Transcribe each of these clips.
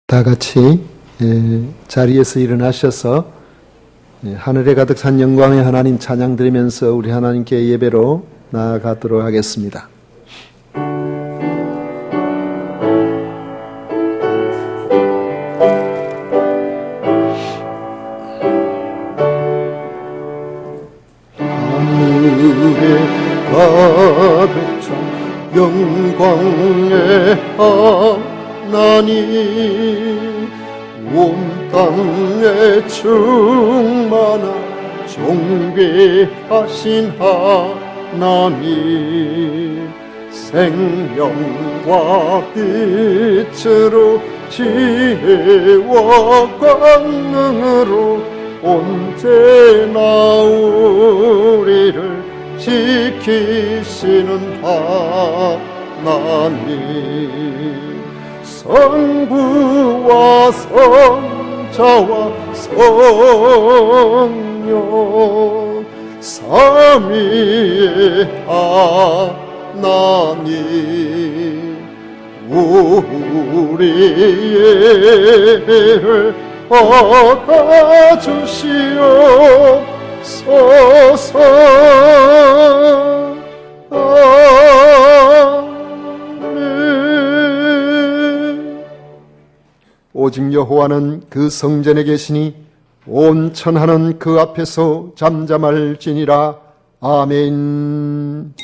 다 같이 자리에서 일어나셔서 하늘에 가득 찬 영광의 하나님 찬양 드리면서 우리 하나님께 예배로 나아가도록 하겠습니다. 하늘에 가득 찬 영광의 하나님, 온 땅에 충만한 존귀하신 하나님, 생명과 빛으로 지혜와 권능으로 언제나 우리를 지키시는 하나님, 성부와 성자와 성령 삼위의 하나님, 우리의 받아주시옵소서. 오직 여호와는 그 성전에 계시니 온 천하는 그 앞에서 잠잠할지니라. 아멘.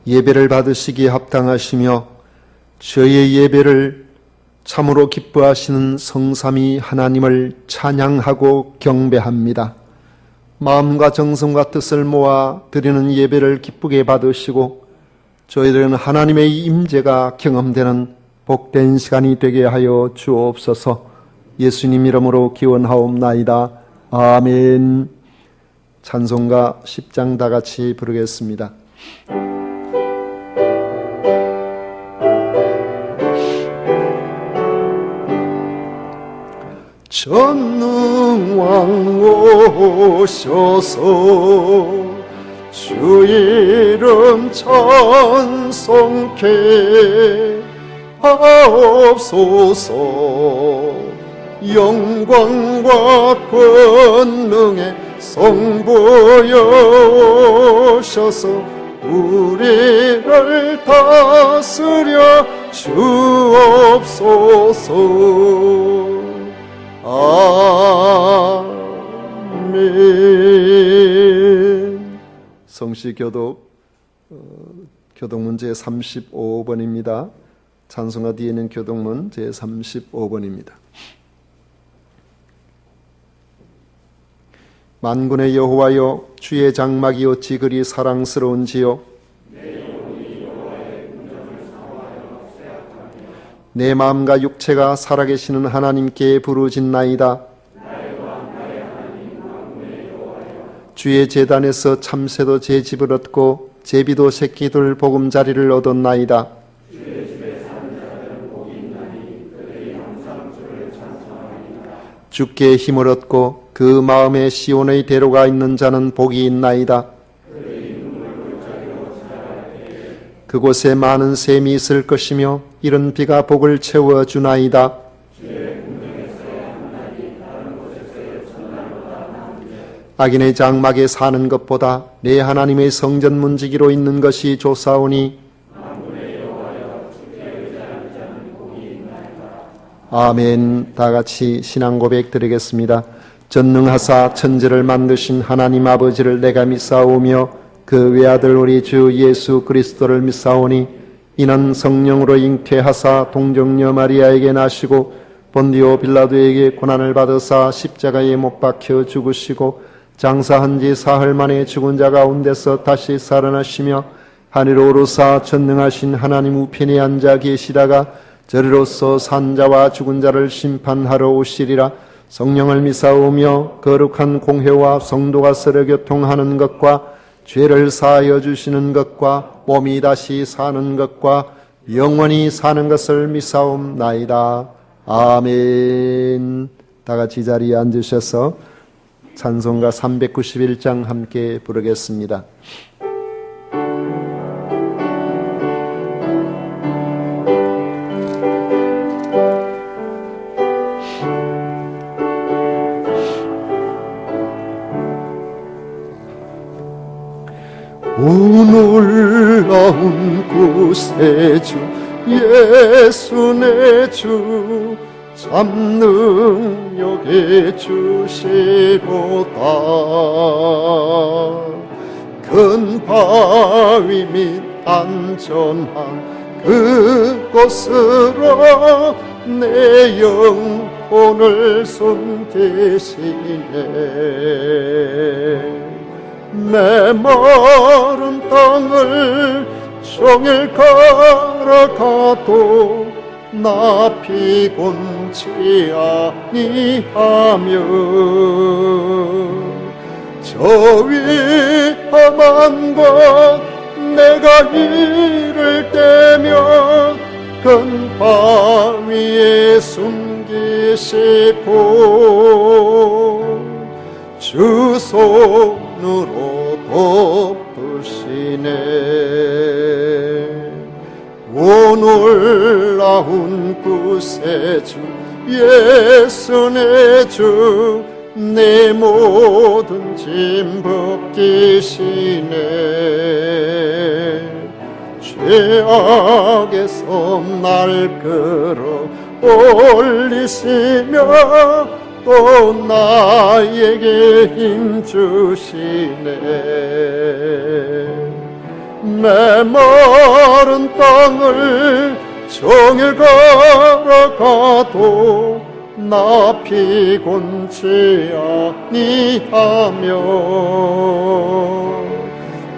예배를 받으시기에 합당하시며 저의 예배를 참으로 기뻐하시는 성삼위 하나님을 찬양하고 경배합니다. 마음과 정성과 뜻을 모아 드리는 예배를 기쁘게 받으시고 저희들은 하나님의 임재가 경험되는 복된 시간이 되게 하여 주옵소서. 예수님 이름으로 기원하옵나이다. 아멘. 찬송가 10장 다 같이 부르겠습니다. 전능왕 오셔서 주 이름 찬송케 하옵소서. 영광과 권능의 성부여 오셔서 우리를 다스려 주옵소서. 아멘. 성시교독 교독문 제35번입니다. 찬송가 뒤에는 교독문 제35번입니다. 만군의 여호와여, 주의 장막이 어찌 그리 사랑스러운지요. 내 마음과 육체가 살아계시는 하나님께 부르짖나이다. 주의 제단에서 참새도 제 집을 얻고 제비도 새끼들 보금자리를 얻었나이다. 주께 힘을 얻고 그 마음에 시온의 대로가 있는 자는 복이 있나이다. 그곳에 많은 샘이 있을 것이며 이른 비가 복을 채워주나이다. 악인의 장막에 사는 것보다 내 하나님의 성전 문지기로 있는 것이 좋사오니. 아멘. 다같이 신앙 고백 드리겠습니다. 전능하사 천지를 만드신 하나님 아버지를 내가 믿사오며 그 외아들 우리 주 예수 그리스도를 믿사오니, 이는 성령으로 잉태하사 동정녀 마리아에게 나시고 본디오 빌라도에게 고난을 받으사 십자가에 못 박혀 죽으시고 장사한 지 사흘 만에 죽은 자 가운데서 다시 살아나시며 하늘에 오르사 전능하신 하나님 우편에 앉아 계시다가 저리로서 산자와 죽은 자를 심판하러 오시리라. 성령을 미사오며 거룩한 공회와 성도가 서로 교통하는 것과 죄를 사하여 주시는 것과 몸이 다시 사는 것과 영원히 사는 것을 미사옵나이다. 아멘. 다 같이 자리에 앉으셔서 찬송가 391장 함께 부르겠습니다. 오늘 나온 구세주 예수 내 주 참 능력의 주시로다. 큰 바위 및 안전한 그곳으로 내 영혼을 숨기시네. 메마른 땅을 종일 걸어가도 나 피곤치 아니하며 저 위험한 곳 내가 이를 때면 큰 바위에 숨기시고 주 손으로 덮으시네. 오늘 나온 구세주 예수 내 주 내 모든 짐 벗기시네. 죄악에서 날 끌어 올리시며 또 나에게 힘 주시네. 메마른 땅을 종일 걸어가도 나 피곤치 아니하며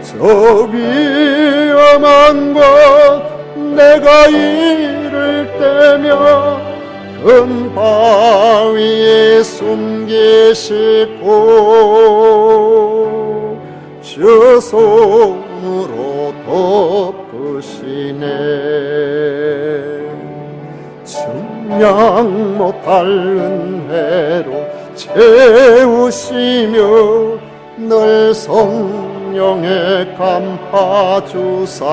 저 위험한 곳 내가 이를 때면 큰 바위에 숨기시고 주 손으로 덮으시네. 증량 못할 은혜로 채우시며 늘 성령에 감화주사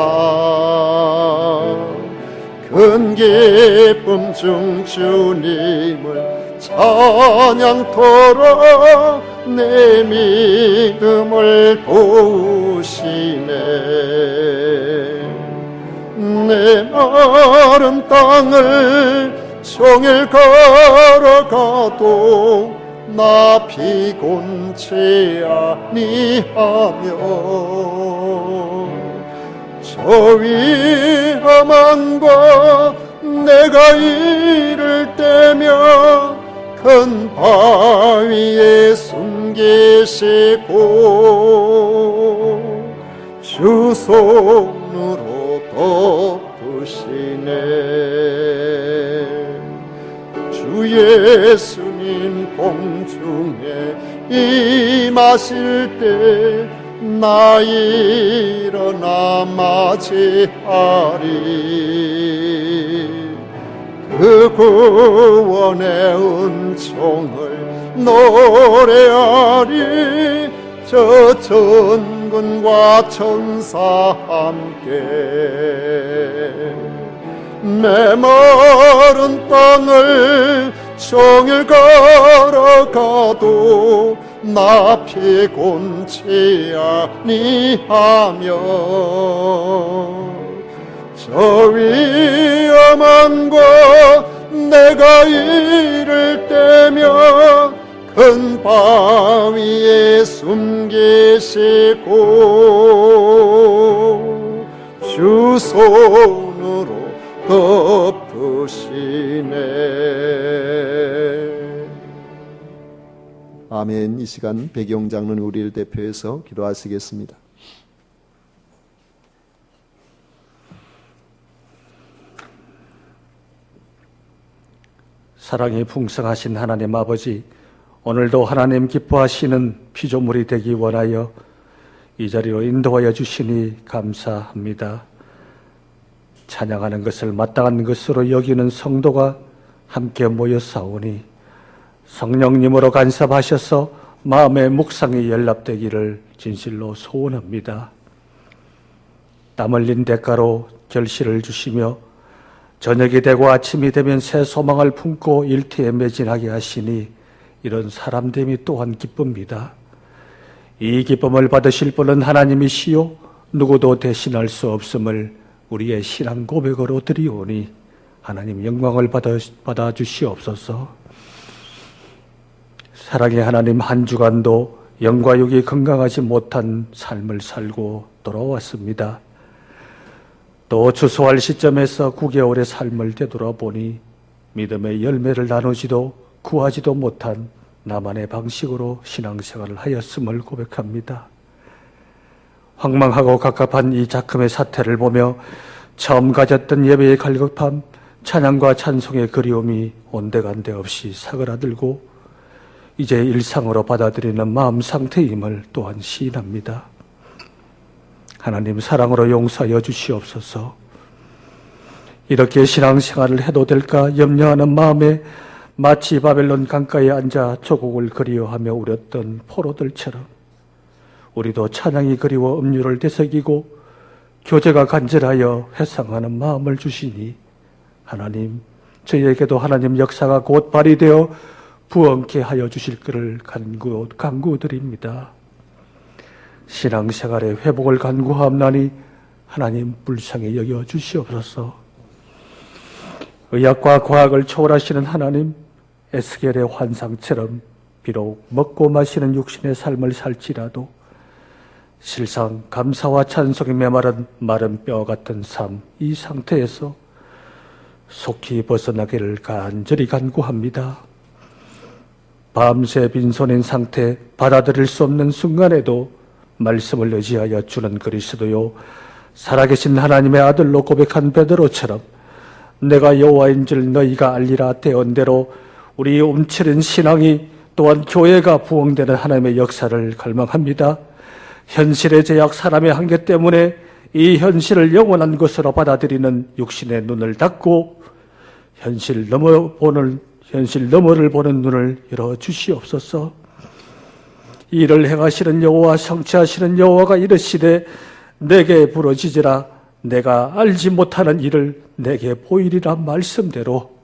큰 기쁨 중 주님을 찬양토록 내 믿음을 도우시네. 내 마른 땅을 종일 걸어가도 나 피곤치 아니하며 저 위험한 곳 내가 이를 때면 큰 바위에 숨기시고 주 손으로 덮으시네. 주 예수님 공중에 임하실 때 나 일어나 맞이하리. 그 구원의 은총을 노래하리. 저 천군과 천사 함께 메마른 땅을 종일 걸어가도 나 피곤치 아니하며 저 위험한 곳 내가 이를 때면 큰 바위에 숨기시고 주 손으로 덮으시네. 아멘. 이 시간 백영 장로는 우리를 대표해서 기도하시겠습니다. 사랑이 풍성하신 하나님 아버지, 오늘도 하나님 기뻐하시는 피조물이 되기 원하여 이 자리로 인도하여 주시니 감사합니다. 찬양하는 것을 마땅한 것으로 여기는 성도가 함께 모여싸우니 성령님으로 간섭하셔서 마음의 묵상이 연락되기를 진실로 소원합니다. 땀 흘린 대가로 결실을 주시며 저녁이 되고 아침이 되면 새 소망을 품고 일터에 매진하게 하시니 이런 사람됨이 또한 기쁩니다. 이 기쁨을 받으실 분은 하나님이시요 누구도 대신할 수 없음을 우리의 신앙 고백으로 드리오니 하나님 영광을 받아 주시옵소서. 사랑의 하나님, 한 주간도 영과 육이 건강하지 못한 삶을 살고 돌아왔습니다. 또 추수할 시점에서 9개월의 삶을 되돌아보니 믿음의 열매를 나누지도 구하지도 못한 나만의 방식으로 신앙생활을 하였음을 고백합니다. 황망하고 갑갑한 이 작금의 사태를 보며 처음 가졌던 예배의 갈급함, 찬양과 찬송의 그리움이 온데간데 없이 사그라들고 이제 일상으로 받아들이는 마음 상태임을 또한 시인합니다. 하나님 사랑으로 용서하여 주시옵소서. 이렇게 신앙생활을 해도 될까 염려하는 마음에 마치 바벨론 강가에 앉아 조국을 그리워하며 울었던 포로들처럼 우리도 찬양이 그리워 음료를 되새기고 교제가 간절하여 회상하는 마음을 주시니 하나님, 저희에게도 하나님 역사가 곧 발휘되어 부엉케 하여 주실 것을 간구드립니다. 신앙생활의 회복을 간구하옵나니 하나님 불쌍히 여겨 주시옵소서. 의학과 과학을 초월하시는 하나님, 에스겔의 환상처럼 비록 먹고 마시는 육신의 삶을 살지라도 실상 감사와 찬송이 메마른 마른 뼈 같은 삶, 이 상태에서 속히 벗어나기를 간절히 간구합니다. 밤새 빈손인 상태, 받아들일 수 없는 순간에도 말씀을 의지하여 주는 그리스도요, 살아계신 하나님의 아들로 고백한 베드로처럼 내가 여호와인 줄 너희가 알리라 대언대로 우리 움츠린 신앙이 또한 교회가 부흥되는 하나님의 역사를 갈망합니다. 현실의 제약, 사람의 한계 때문에 이 현실을 영원한 것으로 받아들이는 육신의 눈을 닫고 현실 너머를 보는 눈을 열어 주시옵소서. 이를 행하시는 여호와, 성취하시는 여호와가 이르시되 내게 부르짖으라, 내가 알지 못하는 일을 내게 보이리라 말씀대로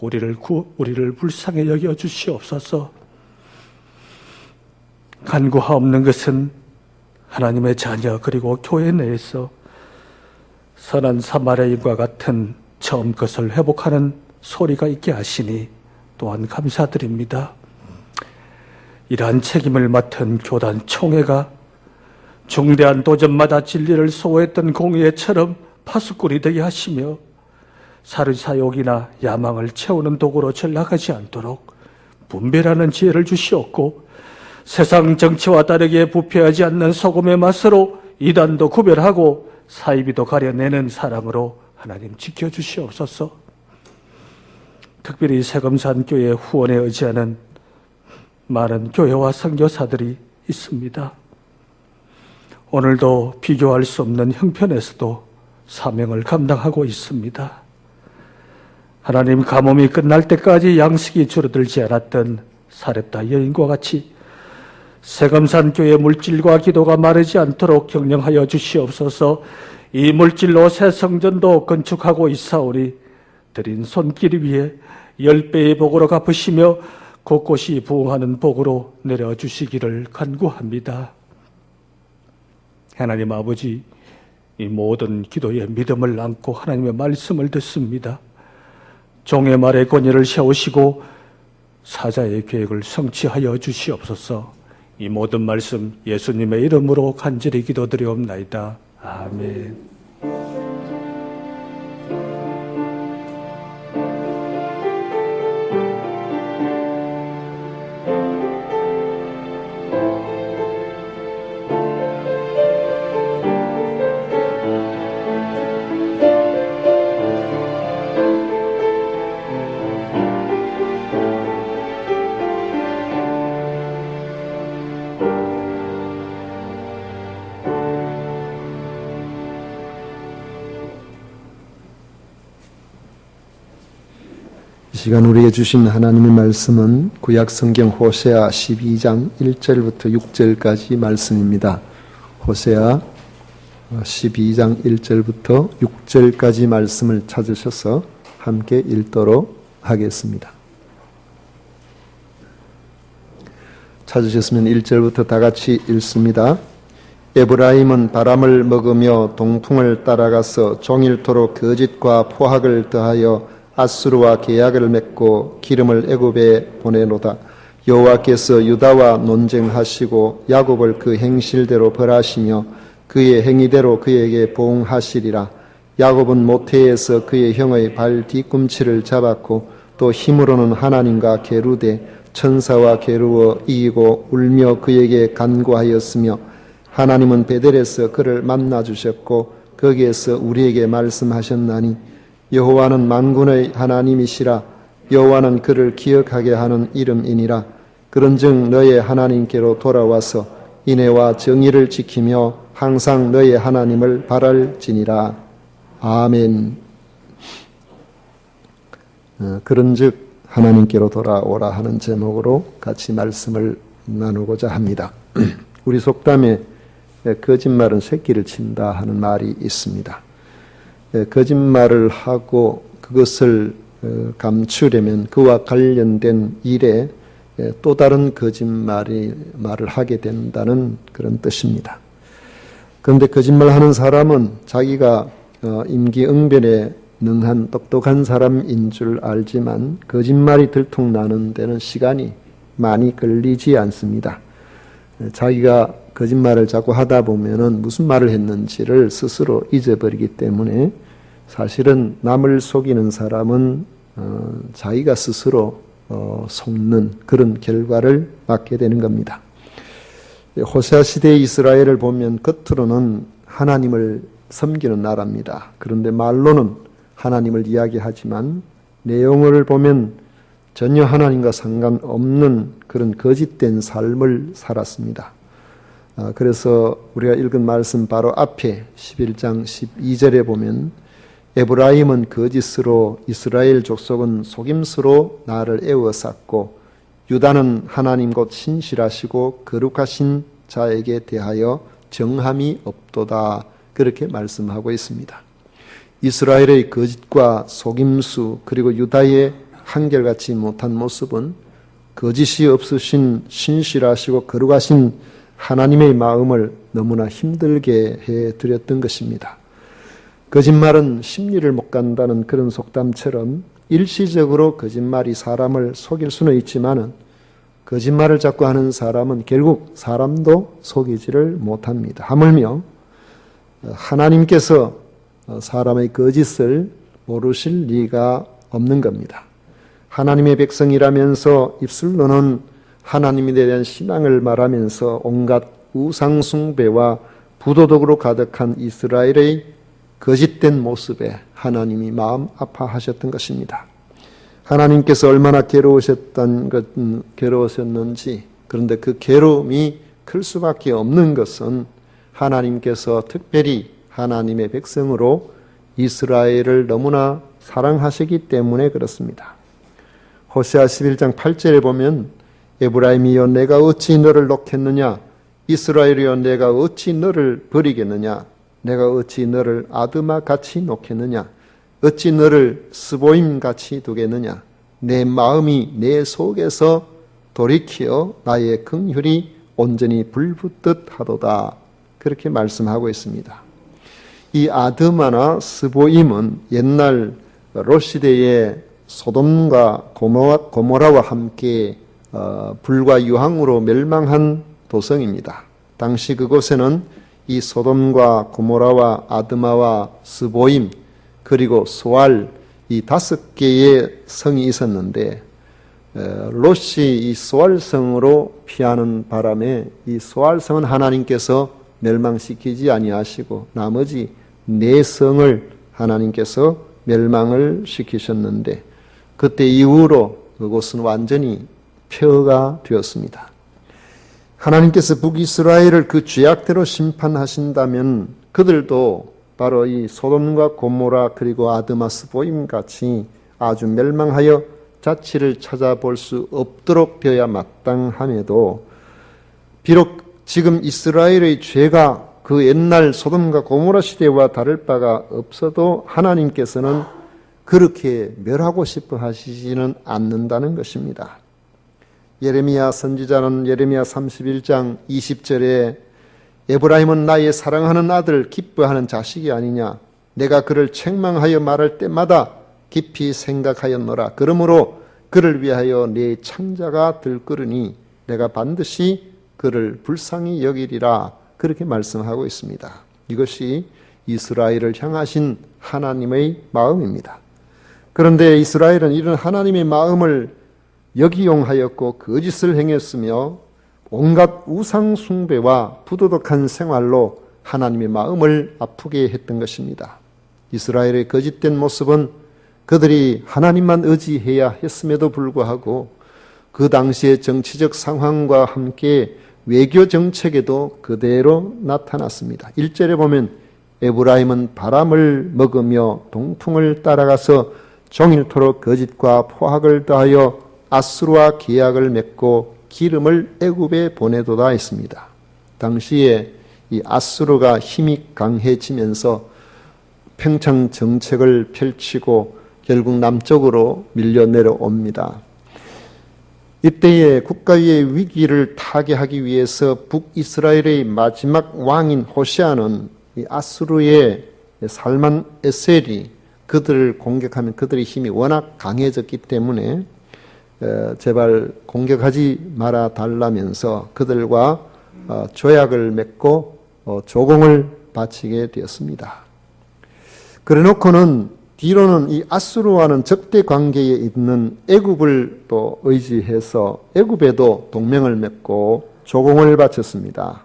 우리를 불쌍히 여겨 주시옵소서. 간구하옵는 것은 하나님의 자녀 그리고 교회 내에서 선한 사마리아인과 같은 처음 것을 회복하는 소리가 있게 하시니 또한 감사드립니다. 이러한 책임을 맡은 교단 총회가 중대한 도전마다 진리를 소호했던 공의회처럼 파수꾼이 되게 하시며 사르사욕이나 야망을 채우는 도구로 전락하지 않도록 분별하는 지혜를 주시옵고 세상 정치와 다르게 부패하지 않는 소금의 맛으로 이단도 구별하고 사이비도 가려내는 사랑으로 하나님 지켜주시옵소서. 특별히 세금산교회 후원에 의지하는 많은 교회와 선교사들이 있습니다. 오늘도 비교할 수 없는 형편에서도 사명을 감당하고 있습니다. 하나님, 가뭄이 끝날 때까지 양식이 줄어들지 않았던 사렙다 여인과 같이 세금산교회 물질과 기도가 마르지 않도록 격려하여 주시옵소서. 이 물질로 새 성전도 건축하고 있사오니 드린 손길 위에 10배의 복으로 갚으시며 곳곳이 부흥하는 복으로 내려주시기를 간구합니다. 하나님 아버지, 이 모든 기도에 믿음을 안고 하나님의 말씀을 듣습니다. 종의 말에 권위를 세우시고 사자의 계획을 성취하여 주시옵소서. 이 모든 말씀 예수님의 이름으로 간절히 기도드리옵나이다. 아멘. 시간 우리에게 주신 하나님의 말씀은 구약 성경 호세아 12장 1절부터 6절까지 말씀입니다. 호세아 12장 1절부터 6절까지 말씀을 찾으셔서 함께 읽도록 하겠습니다. 찾으셨으면 1절부터 다 같이 읽습니다. 에브라임은 바람을 먹으며 동풍을 따라가서 종일토록 거짓과 포악을 더하여 아수르와 계약을 맺고 기름을 애굽에 보내노다. 여호와께서 유다와 논쟁하시고 야곱을 그 행실대로 벌하시며 그의 행위대로 그에게 보응하시리라. 야곱은 모태에서 그의 형의 발 뒤꿈치를 잡았고 또 힘으로는 하나님과 게루되 천사와 게루어 이기고 울며 그에게 간구하였으며 하나님은 베델에서 그를 만나 주셨고 거기에서 우리에게 말씀하셨나니 여호와는 만군의 하나님이시라. 여호와는 그를 기억하게 하는 이름이니라. 그런즉 너의 하나님께로 돌아와서 인애와 정의를 지키며 항상 너의 하나님을 바랄지니라. 아멘. 그런즉 하나님께로 돌아오라 하는 제목으로 같이 말씀을 나누고자 합니다. 우리 속담에 거짓말은 새끼를 친다 하는 말이 있습니다. 거짓말을 하고 그것을 감추려면 그와 관련된 일에 또 다른 거짓말을 하게 된다는 그런 뜻입니다. 그런데 거짓말하는 사람은 자기가 임기응변에 능한 똑똑한 사람인 줄 알지만 거짓말이 들통나는 데는 시간이 많이 걸리지 않습니다. 자기가 거짓말을 자꾸 하다 보면은 무슨 말을 했는지를 스스로 잊어버리기 때문에 사실은 남을 속이는 사람은 자기가 스스로 속는 그런 결과를 맞게 되는 겁니다. 호세아 시대의 이스라엘을 보면 겉으로는 하나님을 섬기는 나라입니다. 그런데 말로는 하나님을 이야기하지만 내용을 보면 전혀 하나님과 상관없는 그런 거짓된 삶을 살았습니다. 그래서 우리가 읽은 말씀 바로 앞에 11장 12절에 보면 에브라임은 거짓으로 이스라엘 족속은 속임수로 나를 애워쌌고 유다는 하나님 곧 신실하시고 거룩하신 자에게 대하여 정함이 없도다. 그렇게 말씀하고 있습니다. 이스라엘의 거짓과 속임수 그리고 유다의 한결같이 못한 모습은 거짓이 없으신 신실하시고 거룩하신 하나님의 마음을 너무나 힘들게 해드렸던 것입니다. 거짓말은 심리를 못 간다는 그런 속담처럼 일시적으로 거짓말이 사람을 속일 수는 있지만은 거짓말을 자꾸 하는 사람은 결국 사람도 속이지를 못합니다. 하물며 하나님께서 사람의 거짓을 모르실 리가 없는 겁니다. 하나님의 백성이라면서 입술로는 하나님에 대한 신앙을 말하면서 온갖 우상숭배와 부도덕으로 가득한 이스라엘의 거짓된 모습에 하나님이 마음 아파하셨던 것입니다. 하나님께서 얼마나 괴로우셨는지, 그런데 그 괴로움이 클 수밖에 없는 것은 하나님께서 특별히 하나님의 백성으로 이스라엘을 너무나 사랑하시기 때문에 그렇습니다. 호세아 11장 8절에 보면 에브라임이여 내가 어찌 너를 놓겠느냐, 이스라엘이여 내가 어찌 너를 버리겠느냐, 내가 어찌 너를 아드마 같이 놓겠느냐, 어찌 너를 스보임 같이 두겠느냐, 내 마음이 내 속에서 돌이켜 나의 긍휼이 온전히 불붙듯 하도다. 그렇게 말씀하고 있습니다. 이 아드마나 스보임은 옛날 롯 시대의 소돔과 고모라와 함께 불과 유황으로 멸망한 도성입니다. 당시 그곳에는 이 소돔과 고모라와 아드마와 스보임 그리고 소알 이 5개의 성이 있었는데 롯이 이 소알성으로 피하는 바람에 이 소알성은 하나님께서 멸망시키지 아니하시고 나머지 4성을 하나님께서 멸망을 시키셨는데 그때 이후로 그곳은 완전히 폐허가 되었습니다. 하나님께서 북이스라엘을 그 죄악대로 심판하신다면 그들도 바로 이 소돔과 고모라 그리고 아드마 스보임 같이 아주 멸망하여 자취를 찾아볼 수 없도록 되어야 마땅함에도 비록 지금 이스라엘의 죄가 그 옛날 소돔과 고모라 시대와 다를 바가 없어도 하나님께서는 그렇게 멸하고 싶어 하시지는 않는다는 것입니다. 예레미야 선지자는 예레미야 31장 20절에 에브라임은 나의 사랑하는 아들 기뻐하는 자식이 아니냐. 내가 그를 책망하여 말할 때마다 깊이 생각하였노라. 그러므로 그를 위하여 내 창자가 들끓으니 내가 반드시 그를 불쌍히 여기리라. 그렇게 말씀하고 있습니다. 이것이 이스라엘을 향하신 하나님의 마음입니다. 그런데 이스라엘은 이런 하나님의 마음을 역이용하였고 거짓을 행했으며 온갖 우상 숭배와 부도덕한 생활로 하나님의 마음을 아프게 했던 것입니다. 이스라엘의 거짓된 모습은 그들이 하나님만 의지해야 했음에도 불구하고 그 당시의 정치적 상황과 함께 외교 정책에도 그대로 나타났습니다. 1절에 보면 에브라임은 바람을 먹으며 동풍을 따라가서 종일토록 거짓과 포악을 더하여 아수르와 계약을 맺고 기름을 애굽에 보내도다 했습니다. 당시에 이 아수르가 힘이 강해지면서 평창 정책을 펼치고 결국 남쪽으로 밀려 내려옵니다. 이때에 국가의 위기를 타개하기 위해서 북이스라엘의 마지막 왕인 호세아는 이 아수르의 살만 에셀이 그들을 공격하면 그들의 힘이 워낙 강해졌기 때문에 제발 공격하지 말아 달라면서 그들과 조약을 맺고 조공을 바치게 되었습니다. 그래놓고는 뒤로는 이 아수르와는 적대 관계에 있는 애굽을 또 의지해서 애굽에도 동맹을 맺고 조공을 바쳤습니다.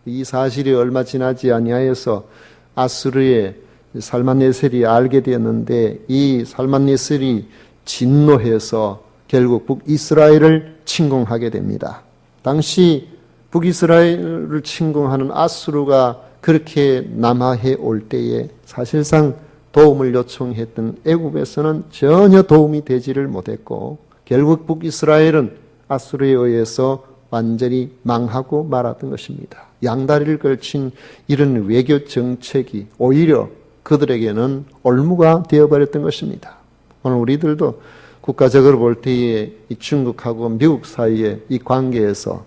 이 사실이 얼마 지나지 아니하여서 아수르의 살만네셀이 알게 되었는데 이 살만네셀이 진노해서 결국 북이스라엘을 침공하게 됩니다. 당시 북이스라엘을 침공하는 아수르가 그렇게 남하해 올 때에 사실상 도움을 요청했던 애굽에서는 전혀 도움이 되지를 못했고 결국 북이스라엘은 아수르에 의해서 완전히 망하고 말았던 것입니다. 양다리를 걸친 이런 외교 정책이 오히려 그들에게는 올무가 되어버렸던 것입니다. 오늘 우리들도 국가적으로 볼 때에 이 중국하고 미국 사이의 이 관계에서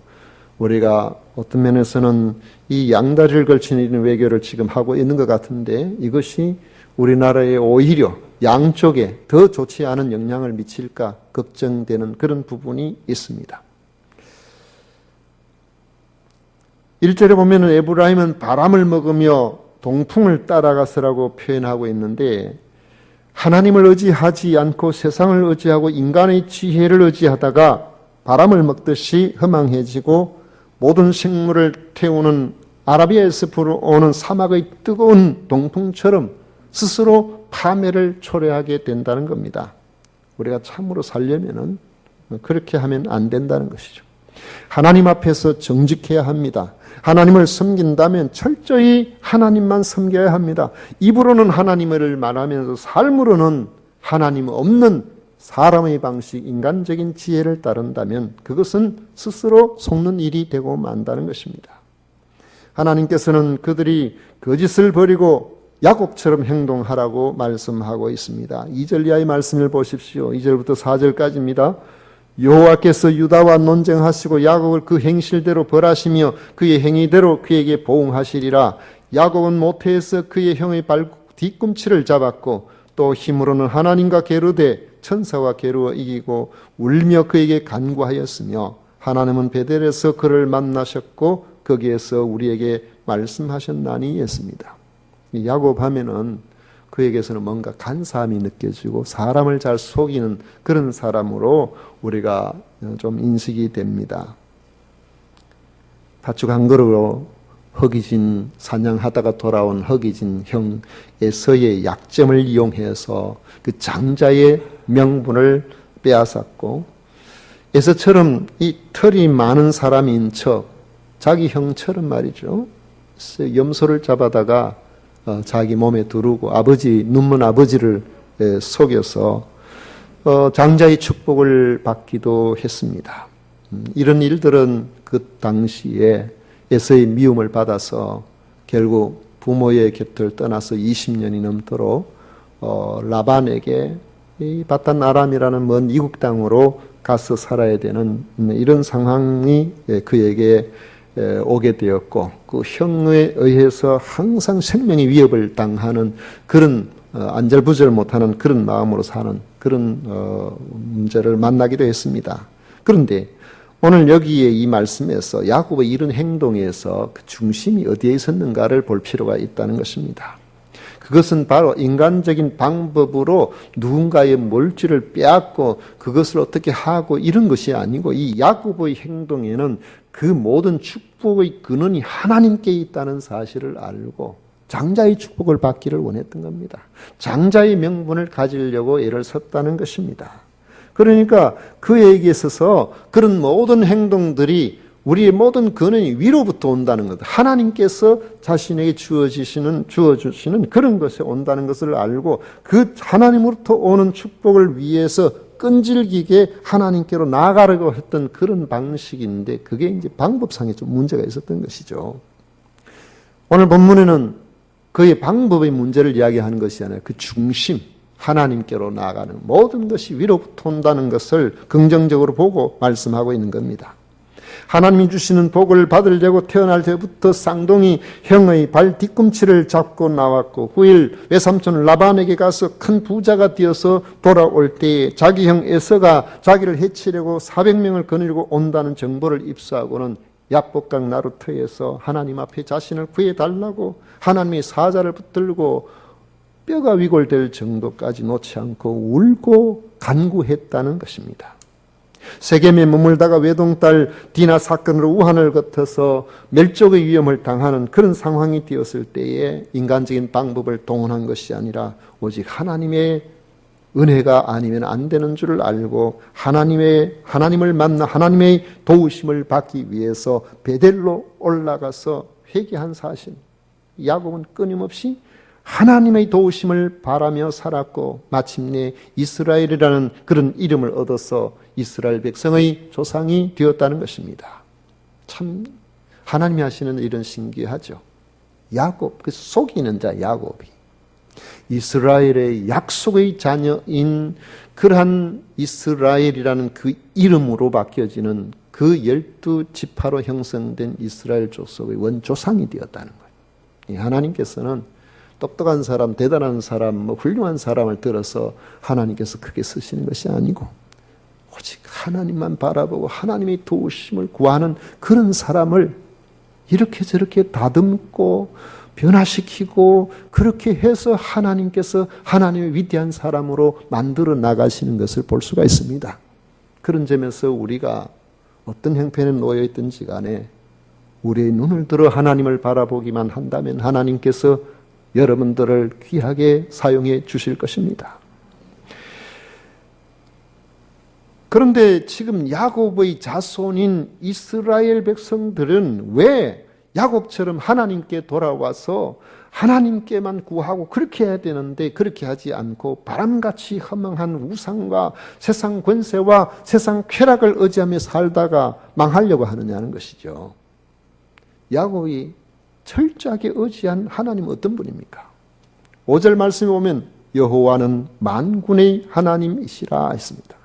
우리가 어떤 면에서는 이 양다리를 걸친 이런 외교를 지금 하고 있는 것 같은데 이것이 우리나라에 오히려 양쪽에 더 좋지 않은 영향을 미칠까 걱정되는 그런 부분이 있습니다. 1절에 보면 에브라임은 바람을 먹으며 동풍을 따라가서라고 표현하고 있는데 하나님을 의지하지 않고 세상을 의지하고 인간의 지혜를 의지하다가 바람을 먹듯이 허망해지고 모든 생물을 태우는 아라비아에서 불어오는 사막의 뜨거운 동풍처럼 스스로 파멸을 초래하게 된다는 겁니다. 우리가 참으로 살려면은 그렇게 하면 안 된다는 것이죠. 하나님 앞에서 정직해야 합니다. 하나님을 섬긴다면 철저히 하나님만 섬겨야 합니다. 입으로는 하나님을 말하면서 삶으로는 하나님 없는 사람의 방식, 인간적인 지혜를 따른다면 그것은 스스로 속는 일이 되고 만다는 것입니다. 하나님께서는 그들이 거짓을 버리고 야곱처럼 행동하라고 말씀하고 있습니다. 2절 이하의 말씀을 보십시오. 2절부터 4절까지입니다. 여호와께서 유다와 논쟁하시고 야곱을 그 행실대로 벌하시며 그의 행위대로 그에게 보응하시리라. 야곱은 모태에서 그의 형의 발 뒤꿈치를 잡았고 또 힘으로는 하나님과 게르되 천사와 게르어 이기고 울며 그에게 간구하였으며 하나님은 베델에서 그를 만나셨고 거기에서 우리에게 말씀하셨나니 했습니다. 야곱 하면은 그에게서는 뭔가 간사함이 느껴지고 사람을 잘 속이는 그런 사람으로 우리가 좀 인식이 됩니다. 팥죽 한 그릇으로 허기진 사냥하다가 돌아온 허기진 형 에서의 약점을 이용해서 그 장자의 명분을 빼앗았고 에서처럼 이 털이 많은 사람인 척 자기 형처럼 말이죠. 염소를 잡아다가 자기 몸에 두르고 눈먼 아버지를 속여서 장자의 축복을 받기도 했습니다. 이런 일들은 그 당시에 에서의 미움을 받아서 결국 부모의 곁을 떠나서 20년이 넘도록 라반에게 이 바단 아람이라는 먼 이국 땅으로 가서 살아야 되는 이런 상황이 그에게 오게 되었고, 그 형에 의해서 항상 생명의 위협을 당하는 그런 안절부절 못하는 그런 마음으로 사는 그런 문제를 만나기도 했습니다. 그런데 오늘 여기에 이 말씀에서 야곱의 이런 행동에서 그 중심이 어디에 있었는가를 볼 필요가 있다는 것입니다. 그것은 바로 인간적인 방법으로 누군가의 물질을 빼앗고 그것을 어떻게 하고 이런 것이 아니고, 이 야곱의 행동에는 그 모든 축복의 근원이 하나님께 있다는 사실을 알고 장자의 축복을 받기를 원했던 겁니다. 장자의 명분을 가지려고 애를 썼다는 것입니다. 그러니까 그에게 있어서 그런 모든 행동들이 우리의 모든 근원이 위로부터 온다는 것, 하나님께서 자신에게 주어주시는 그런 것에 온다는 것을 알고 그 하나님으로부터 오는 축복을 위해서 끈질기게 하나님께로 나아가려고 했던 그런 방식인데, 그게 이제 방법상에 좀 문제가 있었던 것이죠. 오늘 본문에는 그의 방법의 문제를 이야기하는 것이 아니라 그 중심, 하나님께로 나아가는 모든 것이 위로부터 온다는 것을 긍정적으로 보고 말씀하고 있는 겁니다. 하나님이 주시는 복을 받으려고 태어날 때부터 쌍둥이 형의 발 뒤꿈치를 잡고 나왔고, 후일 외삼촌 라반에게 가서 큰 부자가 되어서 돌아올 때에 자기 형 에서가 자기를 해치려고 400명을 거느리고 온다는 정보를 입수하고는 야복강 나루터에서 하나님 앞에 자신을 구해달라고 하나님의 사자를 붙들고 뼈가 위골될 정도까지 놓지 않고 울고 간구했다는 것입니다. 세겜에 머물다가 외동딸 디나 사건으로 우한을 거쳐서 멸족의 위험을 당하는 그런 상황이 되었을 때에 인간적인 방법을 동원한 것이 아니라 오직 하나님의 은혜가 아니면 안 되는 줄을 알고 하나님을 만나 하나님의 도우심을 받기 위해서 베델로 올라가서 회개한 사실, 야곱은 끊임없이 하나님의 도우심을 바라며 살았고 마침내 이스라엘이라는 그런 이름을 얻어서 이스라엘 백성의 조상이 되었다는 것입니다. 참 하나님이 하시는 일은 신기하죠. 야곱, 그 속이는 자 야곱이 이스라엘의 약속의 자녀인 그러한 이스라엘이라는 그 이름으로 바뀌어지는 그 12지파로 형성된 이스라엘 족속의 원조상이 되었다는 거예요. 하나님께서는 똑똑한 사람, 대단한 사람, 훌륭한 사람을 들어서 하나님께서 크게 쓰시는 것이 아니고 오직 하나님만 바라보고 하나님의 도우심을 구하는 그런 사람을 이렇게 저렇게 다듬고 변화시키고 그렇게 해서 하나님께서 하나님의 위대한 사람으로 만들어 나가시는 것을 볼 수가 있습니다. 그런 점에서 우리가 어떤 형편에 놓여 있든지 간에 우리의 눈을 들어 하나님을 바라보기만 한다면 하나님께서 여러분들을 귀하게 사용해 주실 것입니다. 그런데 지금 야곱의 자손인 이스라엘 백성들은 왜 야곱처럼 하나님께 돌아와서 하나님께만 구하고 그렇게 해야 되는데 그렇게 하지 않고 바람같이 허망한 우상과 세상 권세와 세상 쾌락을 의지하며 살다가 망하려고 하느냐는 것이죠. 야곱이 철저하게 의지한 하나님은 어떤 분입니까? 5절 말씀에 보면 여호와는 만군의 하나님이시라 했습니다.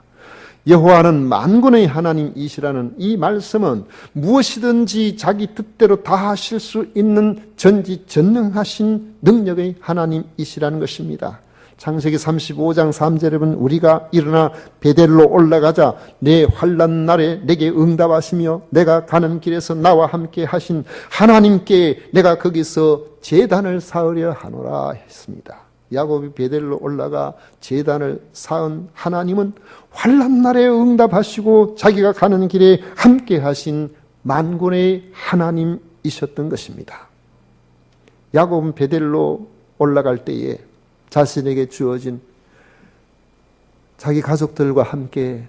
여호와는 만군의 하나님이시라는 이 말씀은 무엇이든지 자기 뜻대로 다 하실 수 있는 전지전능하신 능력의 하나님이시라는 것입니다. 창세기 35장 3절에 보면 우리가 일어나 베델로 올라가자 내 환난 날에 내게 응답하시며 내가 가는 길에서 나와 함께 하신 하나님께 내가 거기서 제단을 쌓으려 하노라 했습니다. 야곱이 베델로 올라가 제단을 쌓은 하나님은 환난 날에 응답하시고 자기가 가는 길에 함께 하신 만군의 하나님이셨던 것입니다. 야곱은 베델로 올라갈 때에 자신에게 주어진 자기 가족들과 함께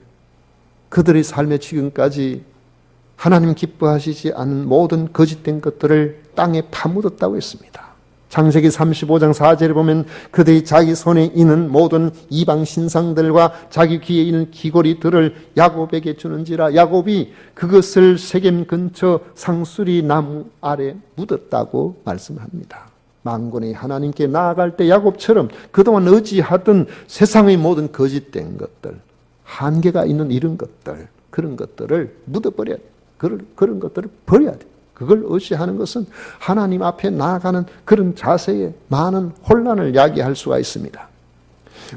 그들의 삶의 지금까지 하나님 기뻐하시지 않은 모든 거짓된 것들을 땅에 파묻었다고 했습니다. 창세기 35장 4절에 보면 그들이 자기 손에 있는 모든 이방 신상들과 자기 귀에 있는 귀고리들을 야곱에게 주는지라 야곱이 그것을 세겜 근처 상수리 나무 아래 묻었다고 말씀합니다. 만군의 하나님께 나아갈 때 야곱처럼 그동안 의지하던 세상의 모든 거짓된 것들, 한계가 있는 이런 것들, 그런 것들을 묻어버려야 돼. 그런 것들을 버려야 돼. 그걸 의지하는 것은 하나님 앞에 나아가는 그런 자세에 많은 혼란을 야기할 수가 있습니다.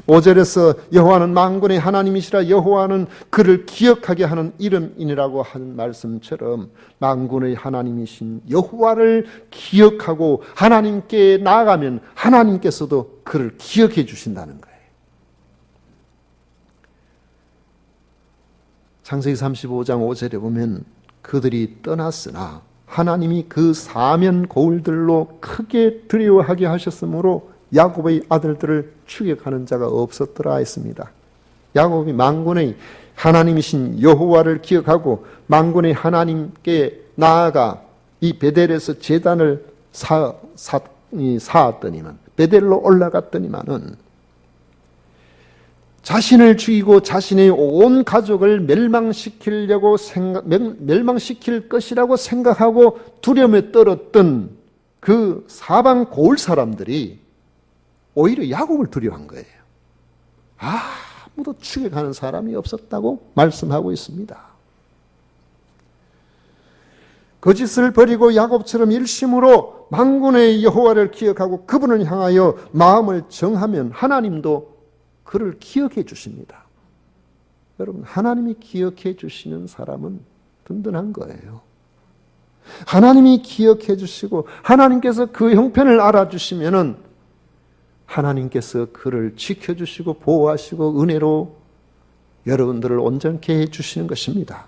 5절에서 여호와는 만군의 하나님이시라 여호와는 그를 기억하게 하는 이름이니라고 한 말씀처럼 만군의 하나님이신 여호와를 기억하고 하나님께 나아가면 하나님께서도 그를 기억해 주신다는 거예요. 창세기 35장 5절에 보면 그들이 떠났으나 하나님이 그 사면 고울들로 크게 두려워하게 하셨으므로 야곱의 아들들을 추격하는 자가 없었더라 했습니다. 야곱이 만군의 하나님이신 여호와를 기억하고 만군의 하나님께 나아가 이 베델에서 제단을 쌓았더니만 베델로 올라갔더니만은 자신을 죽이고 자신의 온 가족을 멸망시킬 것이라고 생각하고 두려움에 떨었던 그 사방 고을 사람들이 오히려 야곱을 두려워한 거예요. 아무도 추격하는 사람이 없었다고 말씀하고 있습니다. 거짓을 버리고 야곱처럼 일심으로 만군의 여호와를 기억하고 그분을 향하여 마음을 정하면 하나님도 그를 기억해 주십니다. 여러분, 하나님이 기억해 주시는 사람은 든든한 거예요. 하나님이 기억해 주시고 하나님께서 그 형편을 알아주시면은 하나님께서 그를 지켜주시고 보호하시고 은혜로 여러분들을 온전케 해주시는 것입니다.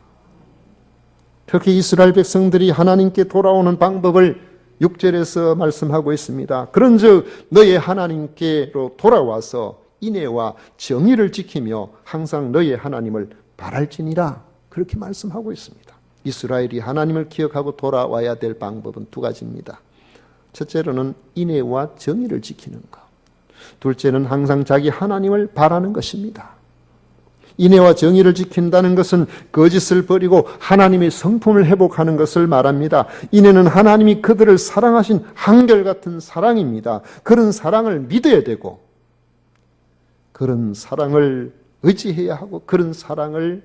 특히 이스라엘 백성들이 하나님께 돌아오는 방법을 6절에서 말씀하고 있습니다. 그런즉 너의 하나님께로 돌아와서 인애와 정의를 지키며 항상 너의 하나님을 바랄지니라 그렇게 말씀하고 있습니다. 이스라엘이 하나님을 기억하고 돌아와야 될 방법은 두 가지입니다. 첫째로는 인애와 정의를 지키는 것. 둘째는 항상 자기 하나님을 바라는 것입니다. 인애와 정의를 지킨다는 것은 거짓을 버리고 하나님의 성품을 회복하는 것을 말합니다. 인애는 하나님이 그들을 사랑하신 한결같은 사랑입니다. 그런 사랑을 믿어야 되고 그런 사랑을 의지해야 하고 그런 사랑을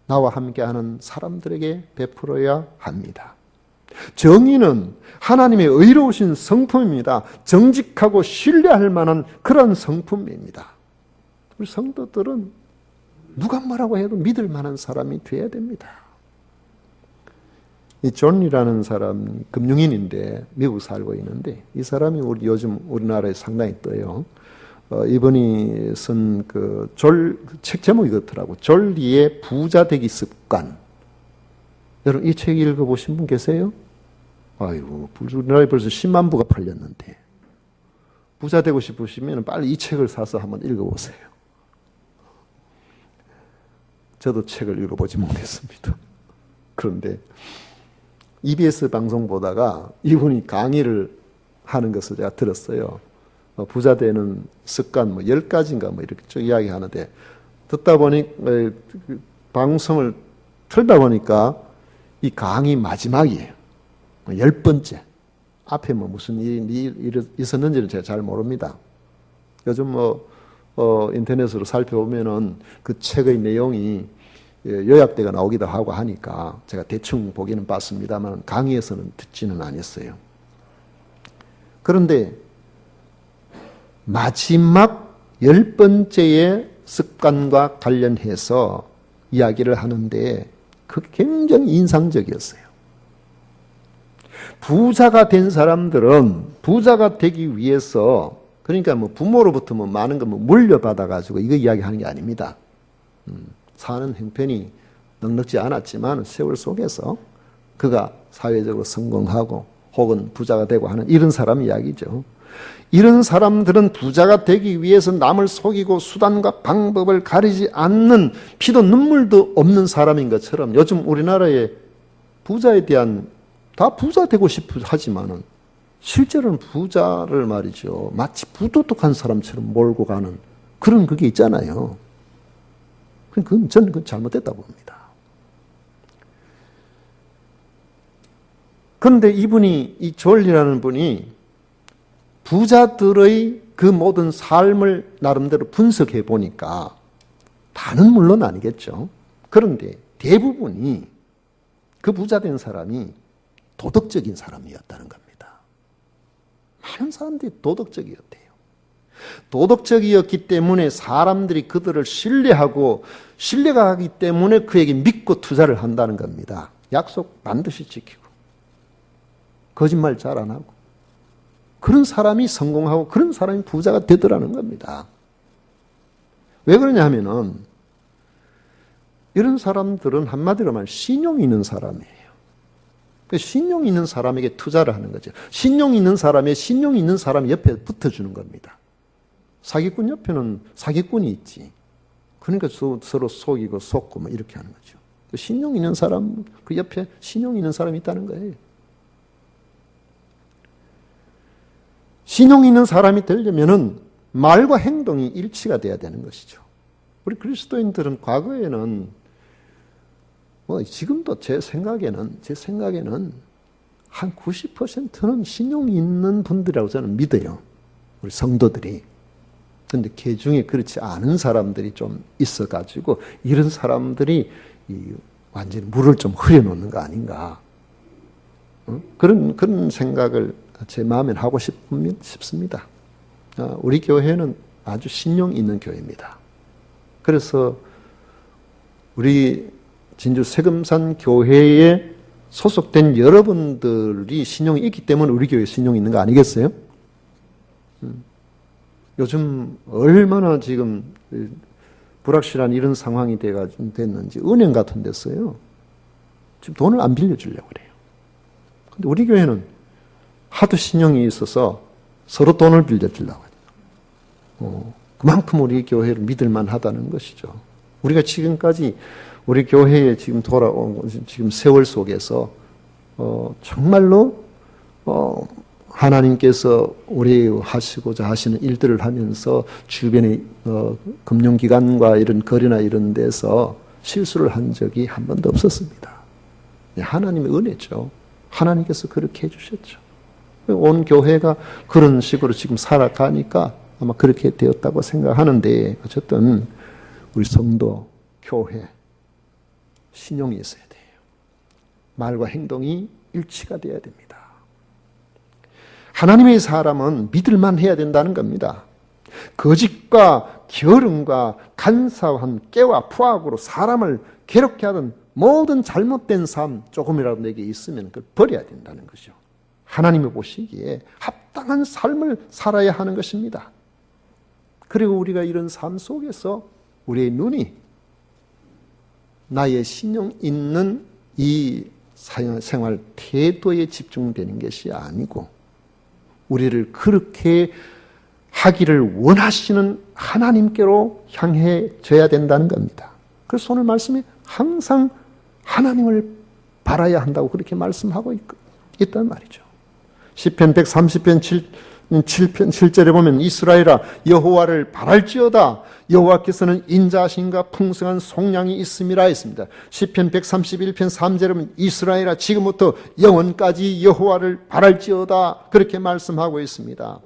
나와 함께하는 사람들에게 베풀어야 합니다. 정의는 하나님의 의로우신 성품입니다. 정직하고 신뢰할 만한 그런 성품입니다. 우리 성도들은 누가 뭐라고 해도 믿을 만한 사람이 돼야 됩니다. 이 존이라는 사람이 금융인인데 미국 살고 있는데 이 사람이 요즘 우리나라에 상당히 떠요. 이분이 쓴 책 제목이 그렇더라고. 졸리의 부자 되기 습관. 여러분 이 책 읽어보신 분 계세요? 아이고, 우리나라에 벌써 10만 부가 팔렸는데 부자 되고 싶으시면 빨리 이 책을 사서 한번 읽어보세요. 저도 책을 읽어보지 못했습니다. 그런데 EBS 방송 보다가 이분이 강의를 하는 것을 제가 들었어요. 부자 되는 습관 10가지인가 이렇게 쭉 이야기하는데 듣다 보니 방송을 틀다 보니까 이 강의 마지막이에요. 10번째. 앞에 무슨 일이 있었는지는 제가 잘 모릅니다. 요즘 인터넷으로 살펴보면은 그 책의 내용이 요약대가 나오기도 하고 하니까 제가 대충 보기는 봤습니다만 강의에서는 듣지는 않았어요. 그런데 마지막 10번째의 습관과 관련해서 이야기를 하는데 그 굉장히 인상적이었어요. 부자가 된 사람들은 부자가 되기 위해서 그러니까 부모로부터 많은 거 물려받아가지고 이거 이야기하는 게 아닙니다. 사는 형편이 넉넉지 않았지만 세월 속에서 그가 사회적으로 성공하고 혹은 부자가 되고 하는 이런 사람 이야기죠. 이런 사람들은 부자가 되기 위해서 남을 속이고 수단과 방법을 가리지 않는 피도 눈물도 없는 사람인 것처럼 요즘 우리나라의 부자에 대한 다 부자 되고 싶어 하지만은 실제로는 부자를 말이죠. 마치 부도덕한 사람처럼 몰고 가는 그런 그게 있잖아요. 저는 그건 잘못됐다고 봅니다. 그런데 이 조엘이라는 분이 부자들의 그 모든 삶을 나름대로 분석해 보니까 다는 물론 아니겠죠. 그런데 대부분이 그 부자된 사람이 도덕적인 사람이었다는 겁니다. 많은 사람들이 도덕적이었대요. 도덕적이었기 때문에 사람들이 그들을 신뢰하고 신뢰가 하기 때문에 그에게 믿고 투자를 한다는 겁니다. 약속 반드시 지키고 거짓말 잘 안 하고 그런 사람이 성공하고 그런 사람이 부자가 되더라는 겁니다. 왜 그러냐 하면은 이런 사람들은 한마디로 말하면 신용이 있는 사람이에요. 신용 있는 사람에게 투자를 하는 거죠. 신용 있는 사람의 신용 있는 사람 옆에 붙어주는 겁니다. 사기꾼 옆에는 사기꾼이 있지. 그러니까 서로 속이고 속고 뭐 이렇게 하는 거죠. 신용 있는 사람, 그 옆에 신용 있는 사람이 있다는 거예요. 신용 있는 사람이 되려면은 말과 행동이 일치가 돼야 되는 것이죠. 우리 그리스도인들은 과거에는 지금도 제 생각에는 한 90%는 신용이 있는 분들이라고 저는 믿어요. 우리 성도들이. 그런데 그 중에 그렇지 않은 사람들이 좀 있어가지고 이런 사람들이 완전히 물을 좀 흐려놓는 거 아닌가. 그런 생각을 제 마음에 하고 싶습니다. 우리 교회는 아주 신용 있는 교회입니다. 그래서 우리 진주 세금산 교회에 소속된 여러분들이 신용이 있기 때문에 우리 교회에 신용이 있는 거 아니겠어요? 요즘 얼마나 지금 불확실한 이런 상황이 됐는지 은행 같은 데서요. 지금 돈을 안 빌려주려고 그래요. 근데 우리 교회는 하도 신용이 있어서 서로 돈을 빌려주려고 해요. 그만큼 우리 교회를 믿을만 하다는 것이죠. 우리가 지금까지 우리 교회에 지금 돌아온 지금 세월 속에서 정말로 하나님께서 우리 하시고자 하시는 일들을 하면서 주변의 금융기관과 이런 거래나 이런 데서 실수를 한 적이 한 번도 없었습니다. 하나님의 은혜죠. 하나님께서 그렇게 해주셨죠. 온 교회가 그런 식으로 지금 살아가니까 아마 그렇게 되었다고 생각하는데 어쨌든 우리 성도, 교회 신용이 있어야 돼요. 말과 행동이 일치가 돼야 됩니다. 하나님의 사람은 믿을만 해야 된다는 겁니다. 거짓과 게으름과 간사한 깨와 푸악으로 사람을 괴롭게 하던 모든 잘못된 삶 조금이라도 내게 있으면 그걸 버려야 된다는 것이죠. 하나님이 보시기에 합당한 삶을 살아야 하는 것입니다. 그리고 우리가 이런 삶 속에서 우리의 눈이 나의 신용 있는 이 생활 태도에 집중되는 것이 아니고 우리를 그렇게 하기를 원하시는 하나님께로 향해져야 된다는 겁니다. 그래서 오늘 말씀이 항상 하나님을 바라야 한다고 그렇게 말씀하고 있단 말이죠. 시편 130편 7편 7절에 보면 이스라엘아 여호와를 바랄지어다 여호와께서는 인자하심과 풍성한 속량이 있음이라 했습니다. 시편 131편 3절에 보면 이스라엘아 지금부터 영원까지 여호와를 바랄지어다 그렇게 말씀하고 있습니다.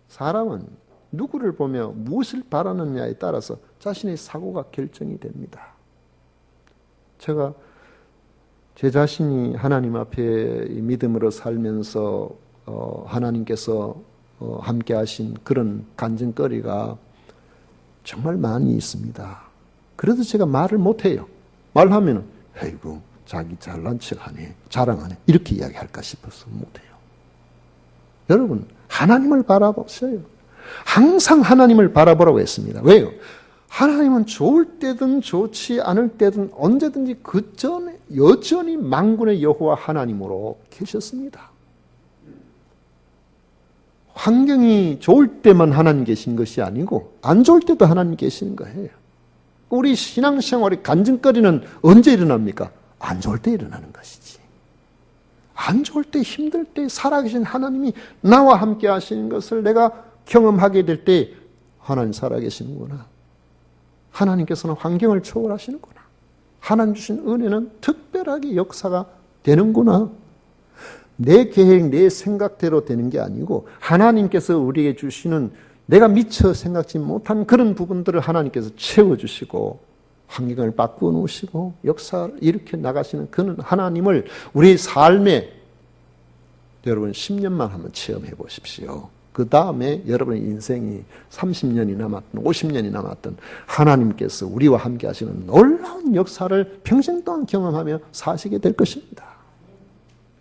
사람은 누구를 보며 무엇을 바라느냐에 따라서 자신의 사고가 결정이 됩니다. 제가 제 자신이 하나님 앞에 믿음으로 살면서 하나님께서 함께 하신 그런 간증거리가 정말 많이 있습니다. 그래도 제가 말을 못해요. 말하면 아이고 자기 잘난 척하네 자랑하네 이렇게 이야기할까 싶어서 못해요. 여러분 하나님을 바라보세요. 항상 하나님을 바라보라고 했습니다. 왜요? 하나님은 좋을 때든 좋지 않을 때든 언제든지 그 전에 여전히 만군의 여호와 하나님으로 계셨습니다. 환경이 좋을 때만 하나님 계신 것이 아니고 안 좋을 때도 하나님 계시는 거예요. 우리 신앙생활의 간증거리는 언제 일어납니까? 안 좋을 때 일어나는 것이지. 안 좋을 때, 힘들 때 살아계신 하나님이 나와 함께 하시는 것을 내가 경험하게 될 때 하나님 살아계시는구나. 하나님께서는 환경을 초월하시는구나. 하나님 주신 은혜는 특별하게 역사가 되는구나. 내 계획, 내 생각대로 되는 게 아니고 하나님께서 우리에게 주시는 내가 미처 생각지 못한 그런 부분들을 하나님께서 채워주시고 환경을 바꾸어 놓으시고 역사를 일으켜 나가시는 그런 하나님을 우리의 삶에 여러분 10년만 한번 체험해 보십시오. 그 다음에 여러분의 인생이 30년이 남았든 50년이 남았든 하나님께서 우리와 함께 하시는 놀라운 역사를 평생 동안 경험하며 사시게 될 것입니다.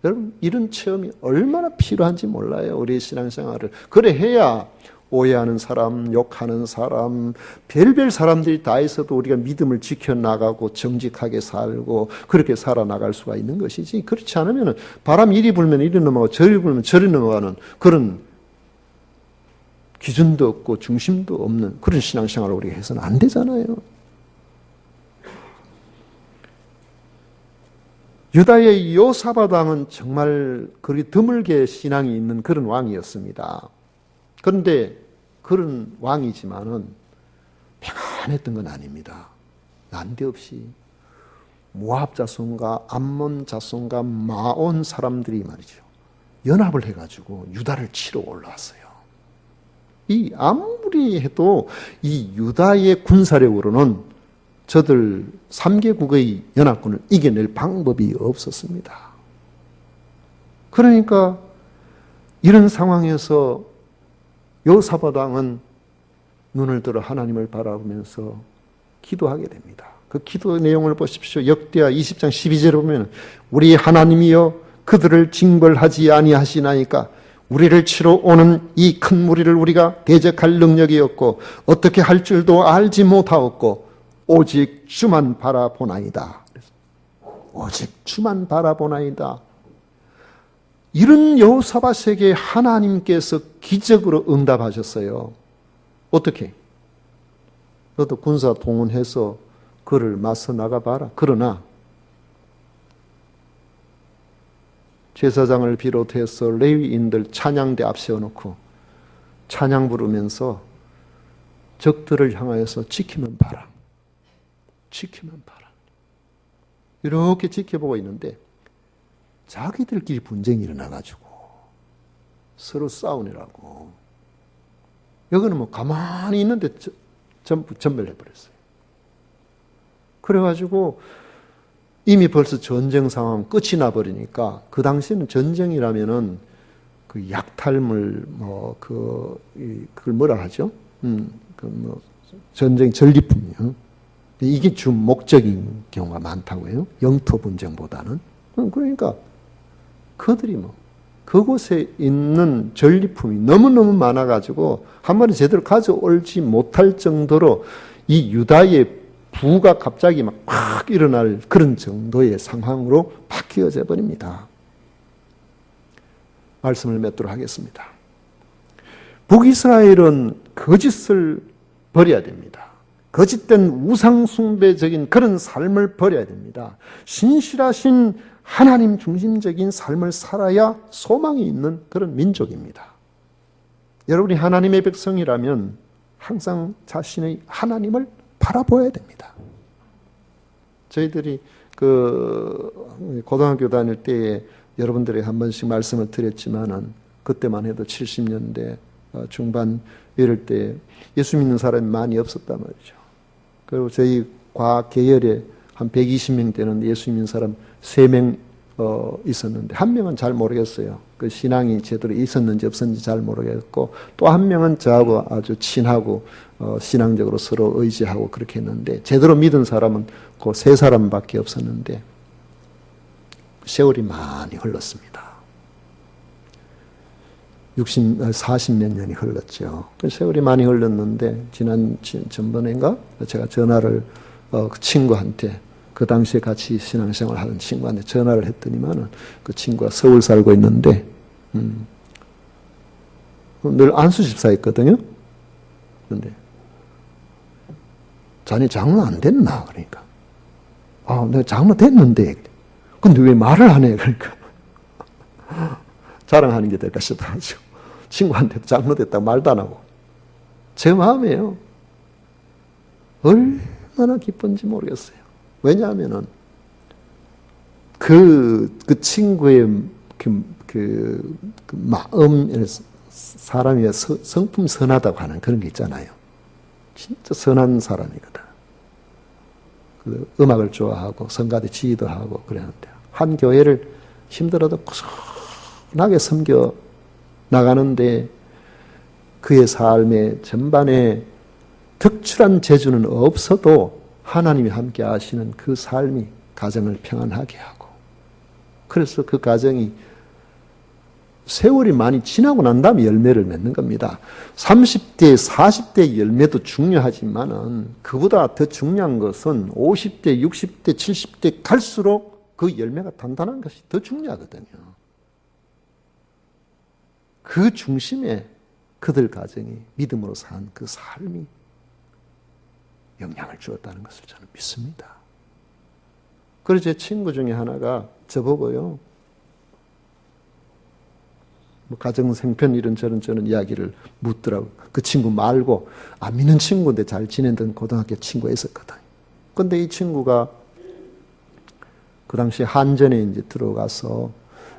여러분 이런 체험이 얼마나 필요한지 몰라요. 우리의 신앙생활을. 그래 해야 오해하는 사람, 욕하는 사람, 별별 사람들이 다 있어도 우리가 믿음을 지켜나가고 정직하게 살고 그렇게 살아나갈 수가 있는 것이지, 그렇지 않으면 바람이 이리 불면 이리 넘어가고 저리 불면 저리 넘어가는 그런 기준도 없고 중심도 없는 그런 신앙생활을 우리가 해서는 안 되잖아요. 유다의 요사밧 왕은 정말 그리 드물게 신앙이 있는 그런 왕이었습니다. 그런데 그런 왕이지만은 평안했던 건 아닙니다. 난데없이 모압 자손과 암몬 자손과 마온 사람들이 말이죠, 연합을 해가지고 유다를 치러 올라왔어요. 이 아무리 해도 이 유다의 군사력으로는 저들 3개국의 연합군을 이겨낼 방법이 없었습니다. 그러니까 이런 상황에서 요사밧 왕은 눈을 들어 하나님을 바라보면서 기도하게 됩니다. 그 기도 내용을 보십시오. 역대하 20장 12절에 보면 우리 하나님이여 그들을 징벌하지 아니하시나이까 우리를 치러 오는 이 큰 무리를 우리가 대적할 능력이 없고 어떻게 할 줄도 알지 못하였고 오직 주만 바라보나이다. 오직 주만 바라보나이다. 이런 여호사밧에게 하나님께서 기적으로 응답하셨어요. 어떻게? 너도 군사 동원해서 그를 맞서 나가봐라. 그러나 제사장을 비롯해서 레위인들 찬양대 앞 세워놓고 찬양 부르면서 적들을 향하여서 지키면 봐라. 지키면 봐라. 이렇게 지켜보고 있는데 자기들끼리 분쟁이 일어나가지고 서로 싸우느라고 여기는 뭐 가만히 있는데 전부 전멸해버렸어요. 그래가지고 이미 벌써 전쟁 상황 끝이 나버리니까 그 당시에는 전쟁이라면은 그 약탈물 그걸 뭐라 하죠? 전쟁 전리품이요. 이게 주 목적인 경우가 많다고요. 영토 분쟁보다는. 그러니까 그들이 그곳에 있는 전리품이 너무너무 많아가지고 한 번에 제대로 가져올지 못할 정도로 이 유다의 부가 갑자기 확 일어날 그런 정도의 상황으로 바뀌어져 버립니다. 말씀을 맺도록 하겠습니다. 북이스라엘은 거짓을 버려야 됩니다. 거짓된 우상숭배적인 그런 삶을 버려야 됩니다. 신실하신 하나님 중심적인 삶을 살아야 소망이 있는 그런 민족입니다. 여러분이 하나님의 백성이라면 항상 자신의 하나님을 바라보아야 됩니다. 저희들이 고등학교 다닐 때에 여러분들에게 한 번씩 말씀을 드렸지만은 그때만 해도 70년대 중반 이럴 때 예수 믿는 사람이 많이 없었단 말이죠. 그리고 저희 과학 계열에 한 120명 되는 예수 믿는 사람 3명 있었는데 한 명은 잘 모르겠어요. 그 신앙이 제대로 있었는지 없었는지 잘 모르겠고 또 한 명은 저하고 아주 친하고 신앙적으로 서로 의지하고 그렇게 했는데 제대로 믿은 사람은 그 3사람밖에 없었는데 세월이 많이 흘렀습니다. 40몇 년이 흘렀죠. 그 세월이 많이 흘렀는데 전번인가 제가 전화를 그 친구한테 그 당시에 같이 신앙생활 하는 친구한테 전화를 했더니만은 그 친구가 서울 살고 있는데 늘 안수 집사였거든요. 그런데 자네 장로 안 됐나? 그러니까 내가 장로 됐는데 근데 왜 말을 안 해? 그러니까 자랑하는 게 될까 싶어가지고 친구한테도 장로 됐다고 말도 안 하고 제 마음이에요. 얼마나 기쁜지 모르겠어요. 왜냐하면은 그 친구의 그 마음, 사람이 성품 선하다고 하는 그런 게 있잖아요. 진짜 선한 사람이거든. 그 음악을 좋아하고 성가대 지휘도 하고 그랬는데 한 교회를 힘들어도 꾸준하게 섬겨 나가는데 그의 삶의 전반에 특출한 재주는 없어도 하나님이 함께 하시는 그 삶이 가정을 평안하게 하고 그래서 그 가정이 세월이 많이 지나고 난 다음에 열매를 맺는 겁니다. 30대, 40대 열매도 중요하지만은 그보다 더 중요한 것은 50대, 60대, 70대 갈수록 그 열매가 단단한 것이 더 중요하거든요. 그 중심에 그들 가정이 믿음으로 산 그 삶이 영향을 주었다는 것을 저는 믿습니다. 그래서 제 친구 중에 하나가 저보고요. 뭐 가정 생편 이런저런 이야기를 묻더라고요. 그 친구 말고 안 믿는 친구인데 잘 지내던 고등학교 친구가 있었거든요. 근데 이 친구가 그 당시 한전에 이제 들어가서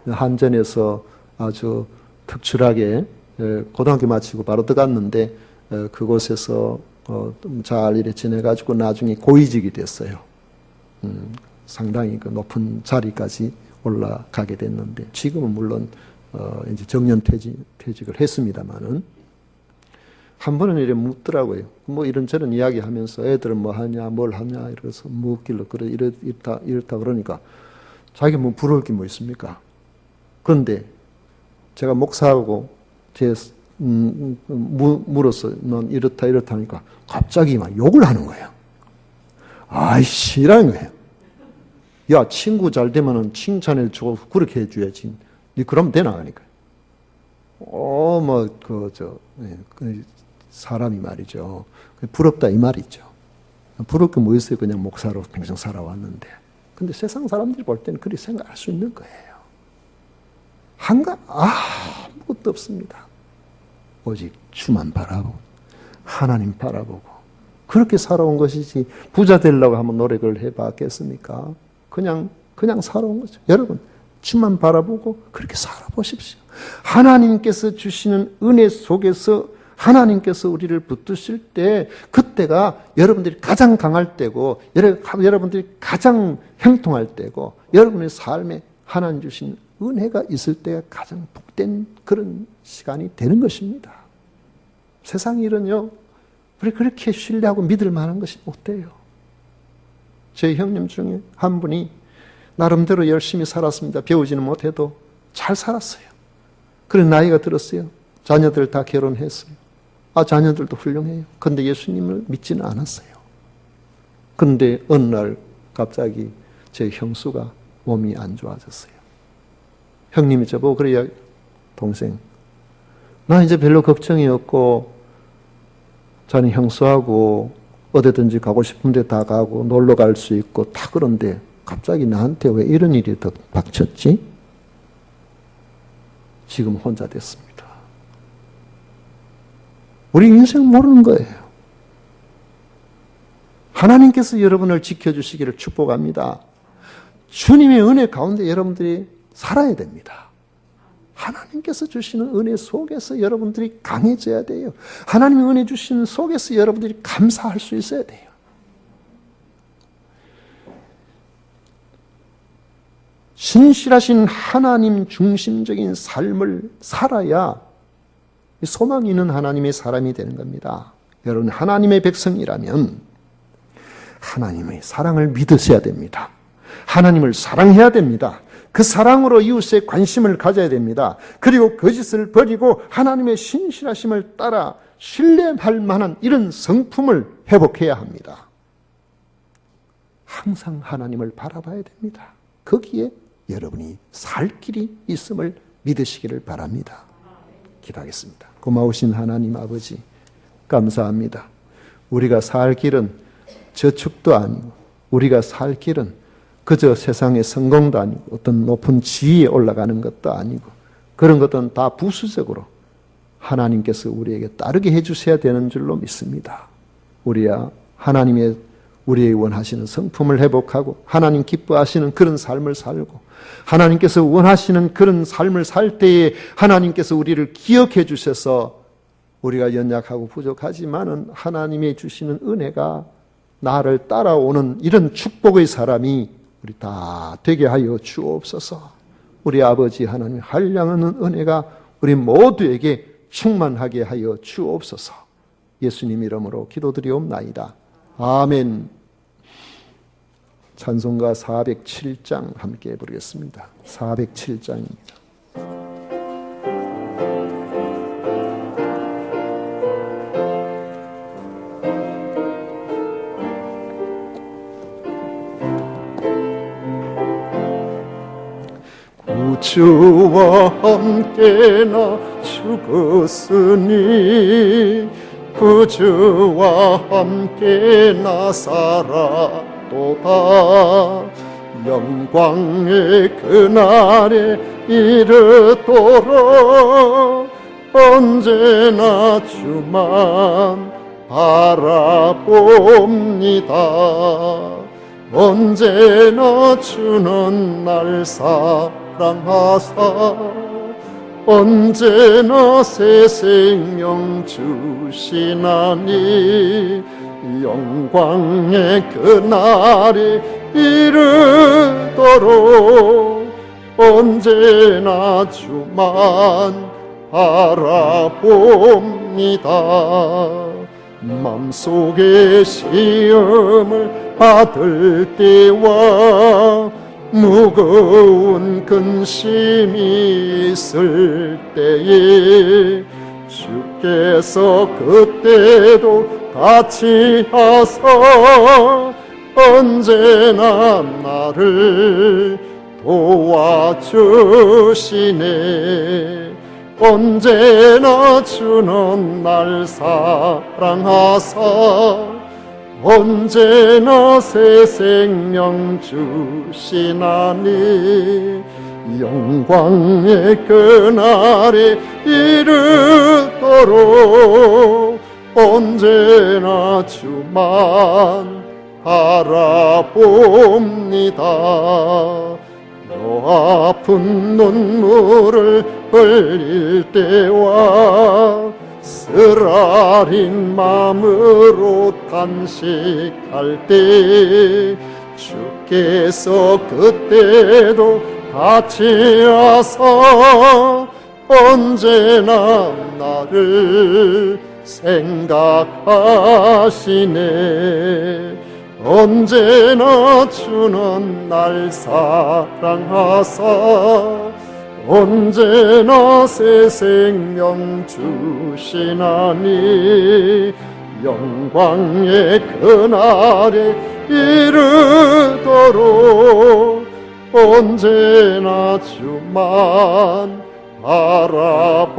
한전에서 아주 특출하게 고등학교 마치고 바로 들어갔는데 그곳에서 잘 이래 지내가지고 나중에 고위직이 됐어요. 상당히 그 높은 자리까지 올라가게 됐는데 지금은 물론 이제 정년 퇴직을 했습니다만은 한 번은 이래 묻더라고요. 뭐 이런저런 이야기하면서 애들은 뭐 하냐, 뭘 하냐 이래서 묻길래 그래 이렇다 그러니까 자기 뭐 부러울 게 뭐 있습니까? 그런데 제가 목사하고 제 물어서 넌 이렇다 하니까 갑자기 막 욕을 하는 거예요. 아이씨 이라는 거예요. 야 친구 잘 되면은 칭찬해 주고 그렇게 해줘야지. 니 그러면 되나 하니까. 그 사람이 말이죠. 부럽다 이 말이죠. 부러울 게 뭐 있어요? 그냥 목사로 평생 살아왔는데. 근데 세상 사람들이 볼 때는 그렇게 생각할 수 있는 거예요. 아무것도 없습니다. 오직 주만 바라보고 하나님 바라보고 그렇게 살아온 것이지 부자 되려고 한번 노력을 해봤겠습니까? 그냥 살아온 거죠. 여러분 주만 바라보고 그렇게 살아보십시오. 하나님께서 주시는 은혜 속에서 하나님께서 우리를 붙드실 때 그때가 여러분들이 가장 강할 때고 여러분들이 가장 형통할 때고 여러분의 삶에 하나님 주신 은혜가 있을 때가 가장 복된 그런 시간이 되는 것입니다. 세상 일은요, 우리 그렇게 신뢰하고 믿을 만한 것이 못 돼요. 제 형님 중에 한 분이 나름대로 열심히 살았습니다. 배우지는 못해도 잘 살았어요. 그래 나이가 들었어요. 자녀들 다 결혼했어요. 자녀들도 훌륭해요. 그런데 예수님을 믿지는 않았어요. 그런데 어느 날 갑자기 제 형수가 몸이 안 좋아졌어요. 형님이 저보고 그래야 동생 나 이제 별로 걱정이 없고 자네 형수하고 어디든지 가고 싶은 데 다 가고 놀러 갈 수 있고 다 그런데 갑자기 나한테 왜 이런 일이 더 닥쳤지? 지금 혼자 됐습니다. 우리 인생 모르는 거예요. 하나님께서 여러분을 지켜주시기를 축복합니다. 주님의 은혜 가운데 여러분들이 살아야 됩니다. 하나님께서 주시는 은혜 속에서 여러분들이 강해져야 돼요. 하나님의 은혜 주시는 속에서 여러분들이 감사할 수 있어야 돼요. 신실하신 하나님 중심적인 삶을 살아야 소망이 있는 하나님의 사람이 되는 겁니다. 여러분 하나님의 백성이라면 하나님의 사랑을 믿으셔야 됩니다. 하나님을 사랑해야 됩니다. 그 사랑으로 이웃에 관심을 가져야 됩니다. 그리고 거짓을 버리고 하나님의 신실하심을 따라 신뢰할 만한 이런 성품을 회복해야 합니다. 항상 하나님을 바라봐야 됩니다. 거기에 여러분이 살 길이 있음을 믿으시기를 바랍니다. 기도하겠습니다. 고마우신 하나님 아버지 감사합니다. 우리가 살 길은 저축도 아니고 우리가 살 길은 그저 세상의 성공도 아니고 어떤 높은 지위에 올라가는 것도 아니고 그런 것들은 다 부수적으로 하나님께서 우리에게 따르게 해주셔야 되는 줄로 믿습니다. 우리야 하나님의 우리의 원하시는 성품을 회복하고 하나님 기뻐하시는 그런 삶을 살고 하나님께서 원하시는 그런 삶을 살 때에 하나님께서 우리를 기억해 주셔서 우리가 연약하고 부족하지만은 하나님이 주시는 은혜가 나를 따라오는 이런 축복의 사람이 우리 다 되게 하여 주옵소서. 우리 아버지 하나님 한량없는 은혜가 우리 모두에게 충만하게 하여 주옵소서. 예수님 이름으로 기도드리옵나이다. 아멘. 찬송가 407장 함께 부르겠습니다. 407장입니다. 구주와 함께 나 죽었으니 구주와 함께 나 살았도다. 영광의 그날에 이르도록 언제나 주만 바라봅니다. 언제나 주는 날 사랑하사 언제나 새 생명 주시나니 영광의 그날이 이르도록 언제나 주만 바라봅니다. 맘속에 시험을 받을 때와 무거운 근심이 있을 때에 주께서 그때도 같이 하사 언제나 나를 도와주시네. 언제나 주는 날 사랑하사 언제나 새 생명 주시나니 영광의 그날에 이르도록 언제나 주만 바라봅니다. 뼈 아픈 눈물을 흘릴 때와 쓰라린 마음으로 탄식할 때 주께서 그때도 같이 하사 언제나 나를 생각하시네. 언제나 주는 날 사랑하사 언제나 새 생명 주시나니 영광의 그날에 이르도록 언제나 주만 바라봅니다.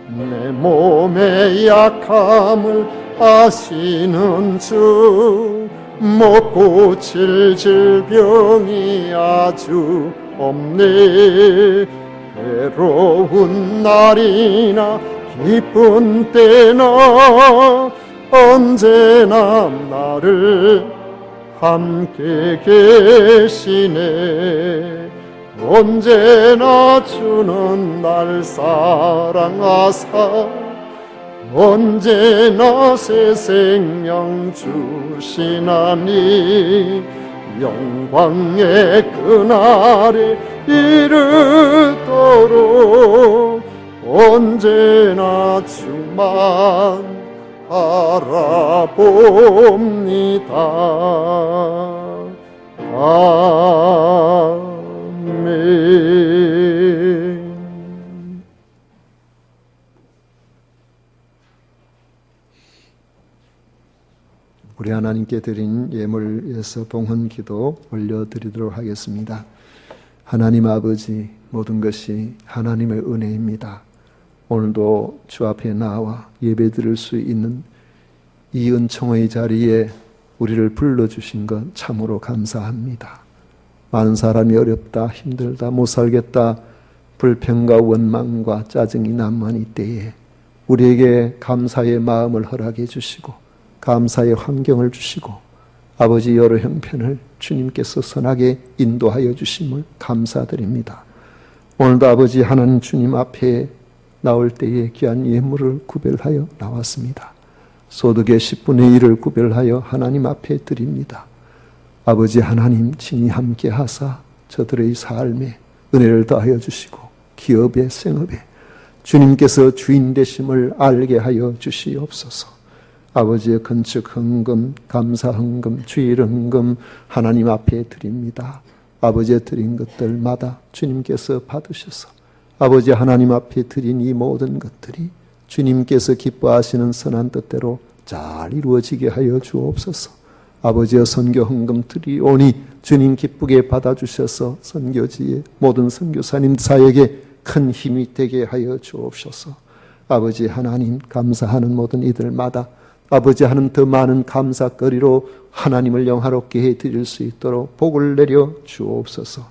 내 몸의 약함을 아시는 주 못 고칠 질병이 아주 없네. 괴로운 날이나 기쁜 때나 언제나 나를 함께 계시네. 언제나 주는 날 사랑하사 언제나 새 생명 주시나니 영광의 그날에 이르도록 언제나 주만 바라봅니다. 아멘. 우리 하나님께 드린 예물 위해서 봉헌 기도 올려드리도록 하겠습니다. 하나님 아버지, 모든 것이 하나님의 은혜입니다. 오늘도 주 앞에 나와 예배 드릴 수 있는 이 은총의 자리에 우리를 불러주신 것 참으로 감사합니다. 많은 사람이 어렵다, 힘들다, 못 살겠다, 불평과 원망과 짜증이 난무한 이때에 우리에게 감사의 마음을 허락해 주시고 감사의 환경을 주시고 아버지 여러 형편을 주님께서 선하게 인도하여 주심을 감사드립니다. 오늘도 아버지 하나님 주님 앞에 나올 때에 귀한 예물을 구별하여 나왔습니다. 소득의 10분의 1을 구별하여 하나님 앞에 드립니다. 아버지 하나님 친히 함께 하사 저들의 삶에 은혜를 더하여 주시고 기업의 생업에 주님께서 주인 되심을 알게 하여 주시옵소서. 아버지의 건축 헌금, 감사 헌금, 주일 헌금 하나님 앞에 드립니다. 아버지의 드린 것들마다 주님께서 받으셔서 아버지 하나님 앞에 드린 이 모든 것들이 주님께서 기뻐하시는 선한 뜻대로 잘 이루어지게 하여 주옵소서. 아버지의 선교 헌금 드리오니 주님 기쁘게 받아주셔서 선교지의 모든 선교사님 사역에 큰 힘이 되게 하여 주옵소서. 아버지 하나님 감사하는 모든 이들마다 아버지 하는 더 많은 감사거리로 하나님을 영화롭게 해드릴 수 있도록 복을 내려 주옵소서.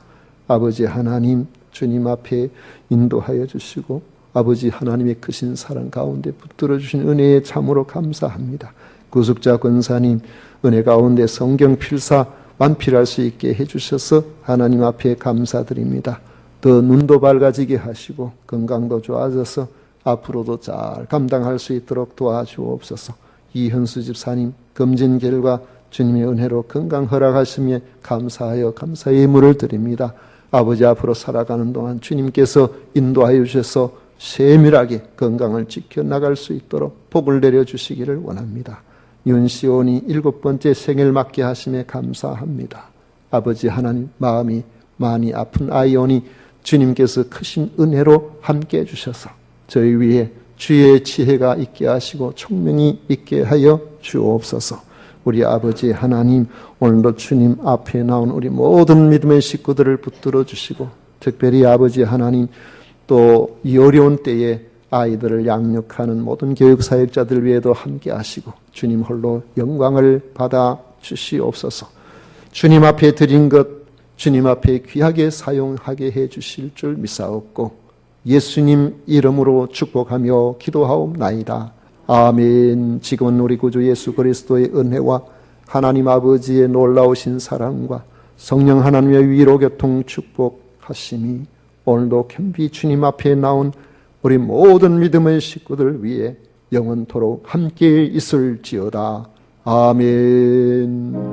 아버지 하나님 주님 앞에 인도하여 주시고 아버지 하나님의 크신 사랑 가운데 붙들어 주신 은혜에 참으로 감사합니다. 구속자 권사님 은혜 가운데 성경 필사 완필할 수 있게 해주셔서 하나님 앞에 감사드립니다. 더 눈도 밝아지게 하시고 건강도 좋아져서 앞으로도 잘 감당할 수 있도록 도와주옵소서. 이현수 집사님 검진 결과 주님의 은혜로 건강 허락하시며 감사하여 감사의 예물을 드립니다. 아버지 앞으로 살아가는 동안 주님께서 인도하여 주셔서 세밀하게 건강을 지켜나갈 수 있도록 복을 내려주시기를 원합니다. 윤시온이 7번째 생일 맞게 하심에 감사합니다. 아버지 하나님 마음이 많이 아픈 아이오니 주님께서 크신 은혜로 함께 해주셔서 저희 위에 주의 지혜가 있게 하시고 총명이 있게 하여 주옵소서. 우리 아버지 하나님 오늘도 주님 앞에 나온 우리 모든 믿음의 식구들을 붙들어 주시고 특별히 아버지 하나님 또 이 어려운 때에 아이들을 양육하는 모든 교육사역자들 위에도 함께 하시고 주님 홀로 영광을 받아 주시옵소서. 주님 앞에 드린 것 주님 앞에 귀하게 사용하게 해 주실 줄 믿사옵고 예수님 이름으로 축복하며 기도하옵나이다. 아멘. 지금은 우리 구주 예수 그리스도의 은혜와 하나님 아버지의 놀라우신 사랑과 성령 하나님의 위로 교통 축복하심이 오늘도 겸비 주님 앞에 나온 우리 모든 믿음의 식구들 위해 영원토록 함께 있을지어다. 아멘.